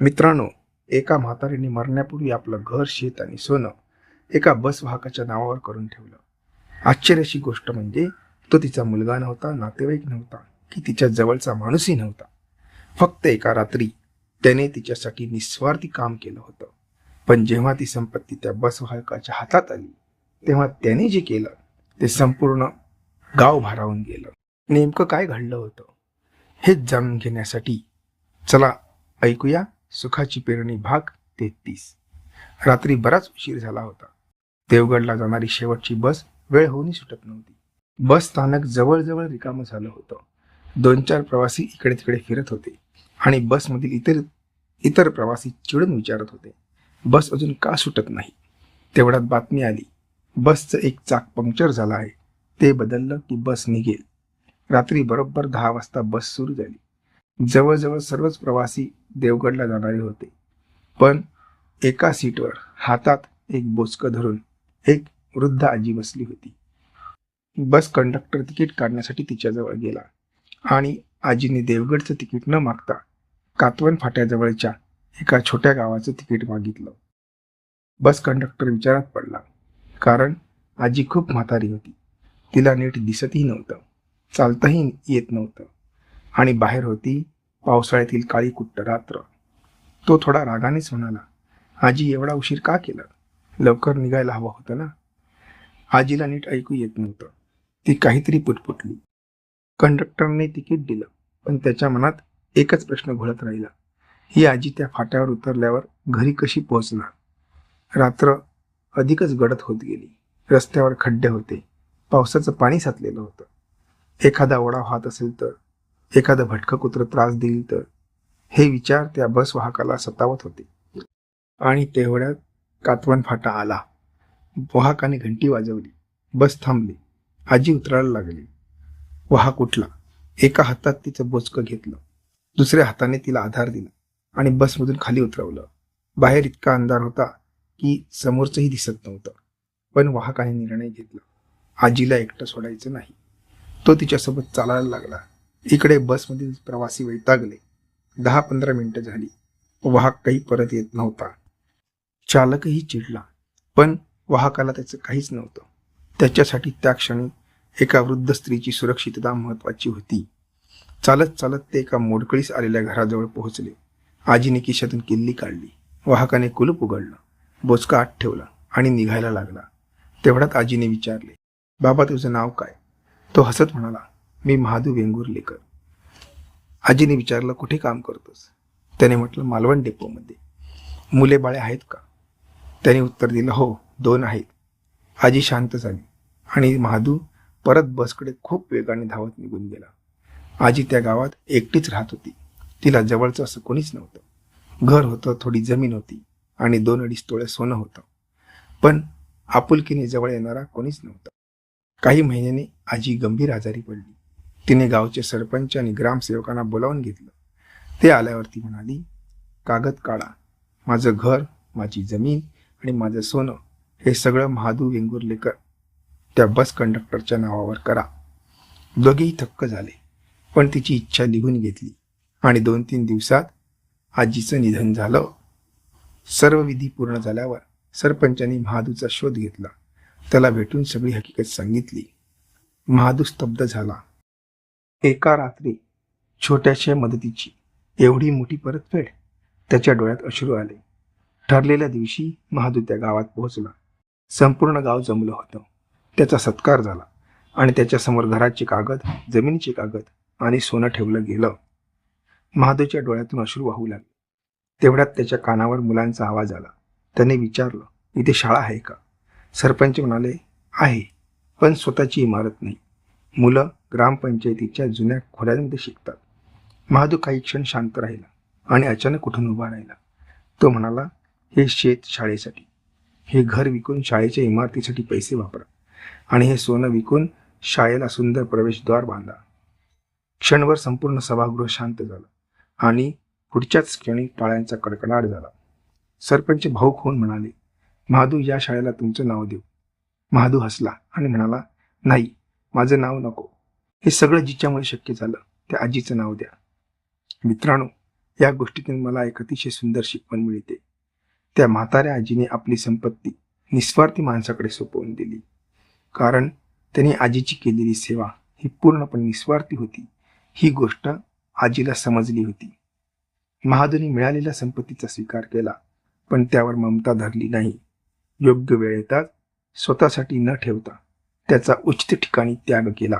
मित्रांनो, एका म्हातारीने मरण्यापूर्वी आपलं घर, शेत आणि सोनं एका बस वाहकाच्या नावावर करून ठेवलं. आश्चर्याची गोष्ट म्हणजे तो तिचा मुलगा नव्हता, नातेवाईक नव्हता, की तिच्या जवळचा माणूसही नव्हता. फक्त एका रात्री त्याने तिच्यासाठी निस्वार्थी काम केलं होतं. पण जेव्हा ती संपत्ती त्या बस वाहकाच्या हातात आली, तेव्हा त्याने जे केलं ते संपूर्ण गाव भारावून गेलं. नेमकं काय घडलं होतं हेच जाणून घेण्यासाठी चला ऐकूया सुखाची पेरणी भाग 33. रात्री बराच उशीर झाला होता. देवगडला जाणारी शेवटची बस वेळ होऊनही सुटत नव्हती. बस स्थानक जवळजवळ रिकामं झालं होतं. 2-4 प्रवासी इकडे तिकडे फिरत होते आणि बसमधील इतर इतर प्रवासी चिडून विचारत होते, बस अजून का सुटत नाही. तेवढ्यात बातमी आली, बसचं एक चाक पंक्चर झालं आहे. ते बदललं की बस निघेल. रात्री बरोबर 10 वाजता बस सुरू झाली. जवळजवळ सर्वच प्रवासी देवगडला जाणारे होते. पण एका सीटवर हातात एक बोचकं धरून एक वृद्ध आजी बसली होती. बस कंडक्टर तिकीट काढण्यासाठी तिच्याजवळ गेला आणि आजीने देवगडचं तिकीट न मागता कातवन फाट्याजवळच्या एका छोट्या गावाचं तिकीट मागितलं. बस कंडक्टर विचारात पडला, कारण आजी खूप म्हातारी होती. तिला नीट दिसतही नव्हतं, चालताही येत नव्हतं आणि बाहेर होती पावसाळ्यातील काळी कुट्ट रात्र. तो थोडा रागानेच म्हणाला, आजी एवढा उशीर का केला? लवकर निघायला हवं होतं ना. आजीला नीट ऐकू येत नव्हतं. ती काहीतरी पुटपुटली. कंडक्टरने तिकीट दिलं, पण त्याच्या मनात एकच प्रश्न घोळत राहिला, ही आजी त्या फाट्यावर उतरल्यावर घरी कशी पोहोचणार? रात्र अधिकच गडद होत गेली. रस्त्यावर खड्डे होते, पावसाचं पाणी साचलेलं होतं. एखादा ओढा वाहत असेल तर, एखादं भटकं कुत्रं त्रास देईल तर, हे विचार त्या बस वाहकाला सतावत होते. आणि तेवढ्यात कातवन फाटा आला. वाहकाने घंटी वाजवली. बस थांबली. आजी उतरायला लागली. वाहक उठला. एका हातात तिचं बोचकं घेतलं, दुसऱ्या हाताने तिला आधार दिला आणि बसमधून खाली उतरवलं. बाहेर इतका अंधार होता की समोरचंही दिसत नव्हतं. पण वाहकाने निर्णय घेतला, आजीला एकटं सोडायचं नाही. तो तिच्यासोबत चालायला लागला. इकडे बसमधील प्रवासी वैतागले. 10-15 मिनिटं झाली. वाहक काही परत येत नव्हता. चालकही चिडला, पण वाहकाला त्याचं काहीच नव्हतं. त्याच्यासाठी त्या क्षणी एका वृद्ध स्त्रीची सुरक्षितता महत्वाची होती. चालत चालत ते एका मोडकळीस आलेल्या घराजवळ पोहोचले. आजीने खिशातून किल्ली काढली. वाहकाने कुलूप उघडलं, बोचका आत ठेवला आणि निघायला लागला. तेवढ्यात आजीने विचारले, बाबा तुझं नाव काय? तो हसत म्हणाला, मी महादू वेंगुर्लेकर. आजीने विचारलं, कुठे काम करतोस? त्याने म्हटलं, मालवण डेपोमध्ये. मुले बाळे आहेत का? त्याने उत्तर दिलं, हो 2 आहेत. आजी शांत झाली आणि महादू परत बसकडे खूप वेगाने धावत निघून गेला. आजी त्या गावात एकटीच राहत होती. तिला जवळचं असं कोणीच नव्हतं. घर होतं, थोडी जमीन होती आणि 2-2.5 तोळे सोनं होतं. पण आपुलकीने जवळ येणारा कोणीच नव्हता. काही महिन्यांनी आजी गंभीर आजारी पडली. तिने गावचे सरपंच आणि ग्रामसेवकांना बोलावून घेतलं. ते आल्यावरती म्हणाली, कागद काढा. माझं घर, माझी जमीन आणि माझं सोनं हे सगळं महादू वेंगुर्लेकर त्या बस कंडक्टरच्या नावावर करा. दोघेही थक्क झाले, पण तिची इच्छा लिहून घेतली आणि 2-3 दिवसात आजीचं निधन झालं. सर्व विधी पूर्ण झाल्यावर सरपंचांनी महादूचा शोध घेतला. त्याला भेटून सगळी हकीकत सांगितली. महादू स्तब्ध झाला. एका रात्री छोट्याशा मदतीची एवढी मोठी परतफेड? त्याच्या डोळ्यात अश्रू आले. ठरलेल्या दिवशी महादू त्या गावात पोहोचला. संपूर्ण गाव जमलं होतं. त्याचा सत्कार झाला आणि त्याच्यासमोर घराचे कागद, जमिनीचे कागद आणि सोनं ठेवलं गेलं. महादूच्या डोळ्यातून अश्रू वाहू लागले. तेवढ्यात त्याच्या कानावर मुलांचा आवाज आला. त्याने विचारलं, इथे शाळा आहे का? सरपंच म्हणाले, आहे, पण स्वतःची इमारत नाही. मुलं ग्रामपंचायतीच्या जुन्या खोल्यांमध्ये शिकतात. महादू काही क्षण शांत राहिला आणि अचानक उठून उभा राहिला. तो म्हणाला, हे शेत शाळेसाठी, हे घर विकून शाळेच्या इमारतीसाठी पैसे वापरा आणि हे सोनं विकून शाळेला सुंदर प्रवेशद्वार बांधा. क्षणभर संपूर्ण सभागृह शांत झालं आणि पुढच्याच क्षणी टाळ्यांचा कडकडाट झाला. सरपंच भाऊक होऊन म्हणाले, महादू, या शाळेला तुमचं नाव देऊ. महादू हसला आणि म्हणाला, नाही, माझं नाव नको. हे सगळं जिच्यामुळे शक्य झालं त्या आजीचं नाव द्या. मित्रांनो, या गोष्टीतून मला एक अतिशय सुंदर शिकवण मिळते. त्या म्हाताऱ्या आजीने आपली संपत्ती निस्वार्थी माणसाकडे सोपवून दिली, कारण त्यांनी आजीची केलेली सेवा ही पूर्णपणे निस्वार्थी होती. ही गोष्ट आजीला समजली होती. महादूने मिळालेल्या संपत्तीचा स्वीकार केला, पण त्यावर ममता धरली नाही. योग्य वेळेतच स्वतःसाठी न ठेवता त्याचा उचित ठिकाणी त्याग केला.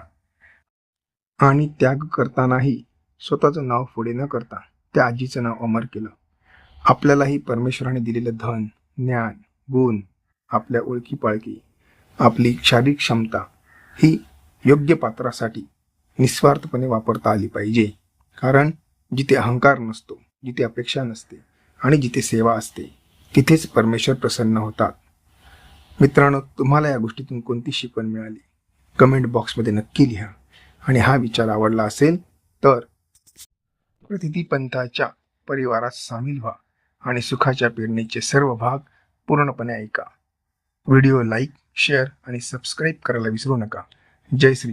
आणि त्याग करतानाही स्वतःचं नाव पुढे न करता त्या आजीचं नाव अमर केलं. आपल्यालाही परमेश्वराने दिलेलं धन, ज्ञान, गुण, आपल्या ओळखी-पाळखी, आपली शारीरिक क्षमता ही योग्य पात्रासाठी निस्वार्थपणे वापरता आली पाहिजे. कारण जिथे अहंकार नसतो, जिथे अपेक्षा नसते आणि जिथे सेवा असते, तिथेच परमेश्वर प्रसन्न होतात. मित्रांनो, तुम्हाला या गोष्टीतून कोणती शिकवण मिळाली? कमेंट बॉक्समध्ये नक्की लिहा. आणि हा विचार आवडला असेल तर प्रतिती पंथाच्या परिवारात सामील व्हा आणि सुखाच्या पेरणीचे सर्व भाग पूर्णपणे ऐका. व्हिडिओ लाईक, शेअर आणि सबस्क्राईब करायला विसरू नका. जय श्री